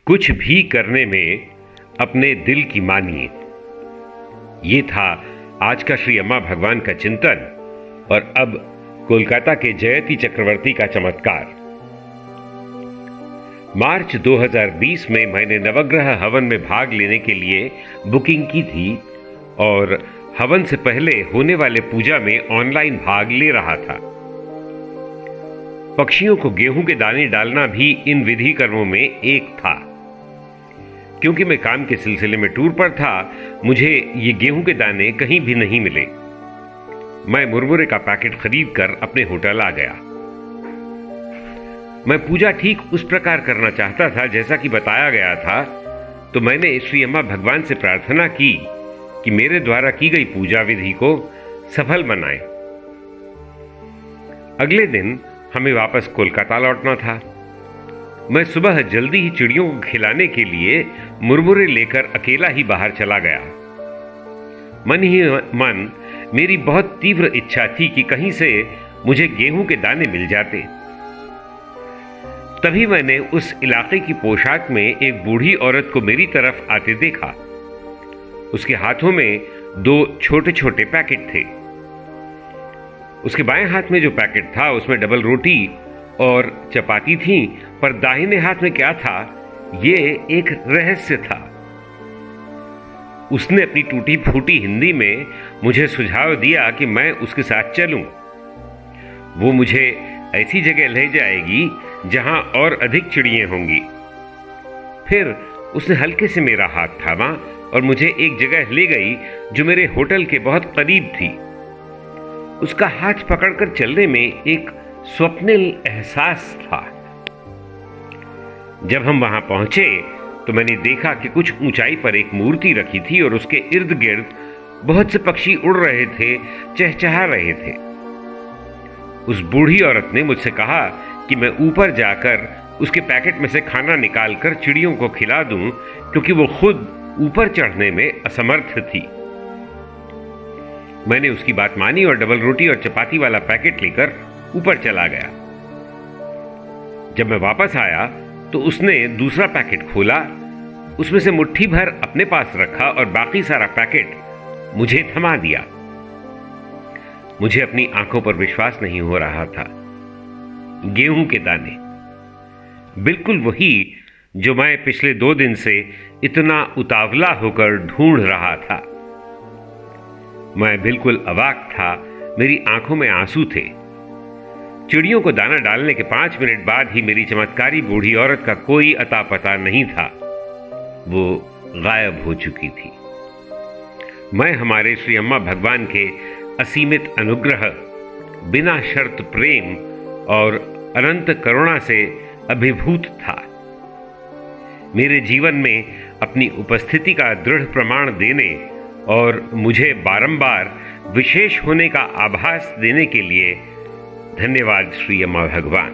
कुछ भी करने में अपने दिल की मानिए। ये था आज का श्री अम्मा भगवान का चिंतन। और अब कोलकाता के जयति चक्रवर्ती का चमत्कार। मार्च 2020 में मैंने नवग्रह हवन में भाग लेने के लिए बुकिंग की थी और हवन से पहले होने वाले पूजा में ऑनलाइन भाग ले रहा था। पक्षियों को गेहूं के दाने डालना भी इन विधि कर्मों में एक था। क्योंकि मैं काम के सिलसिले में टूर पर था, मुझे ये गेहूं के दाने कहीं भी नहीं मिले। मैं मुरमुरे का पैकेट खरीद कर अपने होटल आ गया। मैं पूजा ठीक उस प्रकार करना चाहता था जैसा कि बताया गया था, तो मैंने श्री अम्मा भगवान से प्रार्थना की कि मेरे द्वारा की गई पूजा विधि को सफल बनाएं। अगले दिन हमें वापस कोलकाता लौटना था। मैं सुबह जल्दी ही चिड़ियों को खिलाने के लिए मुरमुरे लेकर अकेला ही बाहर चला गया। मन ही मन मेरी बहुत तीव्र इच्छा थी कि कहीं से मुझे गेहूं के दाने मिल जाते। तभी मैंने उस इलाके की पोशाक में एक बूढ़ी औरत को मेरी तरफ आते देखा। उसके हाथों में 2 छोटे छोटे पैकेट थे। उसके बाएं हाथ में जो पैकेट था उसमें डबल रोटी और चपाती थी, पर दाहिने हाथ में क्या था, ये एक रहस्य था। उसने अपनी टूटी फूटी हिंदी में मुझे सुझाव दिया कि मैं उसके साथ चलूं। वो मुझे ऐसी जगह ले जाएगी जहां और अधिक चिड़ियां होंगी। फिर उसने हल्के से मेरा हाथ थामा और मुझे एक जगह ले गई जो मेरे होटल के बहुत करीब थी। उसका हाथ पकड़कर चलने में एक स्वप्निल एहसास था। जब हम वहां पहुंचे तो मैंने देखा कि कुछ ऊंचाई पर एक मूर्ति रखी थी और उसके इर्द गिर्द बहुत से पक्षी उड़ रहे थे, चहचहा रहे थे। उस बूढ़ी औरत ने मुझसे कहा कि मैं ऊपर जाकर उसके पैकेट में से खाना निकालकर चिड़ियों को खिला दूं, क्योंकि वो खुद ऊपर चढ़ने में असमर्थ थी। मैंने उसकी बात मानी और डबल रोटी और चपाती वाला पैकेट लेकर ऊपर चला गया। जब मैं वापस आया तो उसने दूसरा पैकेट खोला, उसमें से मुट्ठी भर अपने पास रखा और बाकी सारा पैकेट मुझे थमा दिया। मुझे अपनी आंखों पर विश्वास नहीं हो रहा था। गेहूं के दाने, बिल्कुल वही जो मैं पिछले 2 दिन से इतना उतावला होकर ढूंढ रहा था। मैं बिल्कुल अवाक था, मेरी आंखों में आंसू थे। चिड़ियों को दाना डालने के 5 मिनट बाद ही मेरी चमत्कारी बूढ़ी औरत का कोई अता पता नहीं था। वो गायब हो चुकी थी। मैं हमारे श्री अम्मा भगवान के असीमित अनुग्रह, बिना शर्त प्रेम और अनंत करुणा से अभिभूत था। मेरे जीवन में अपनी उपस्थिति का दृढ़ प्रमाण देने और मुझे बारंबार विशेष होने का आभास देने के लिए धन्यवाद श्री अम्मा भगवान।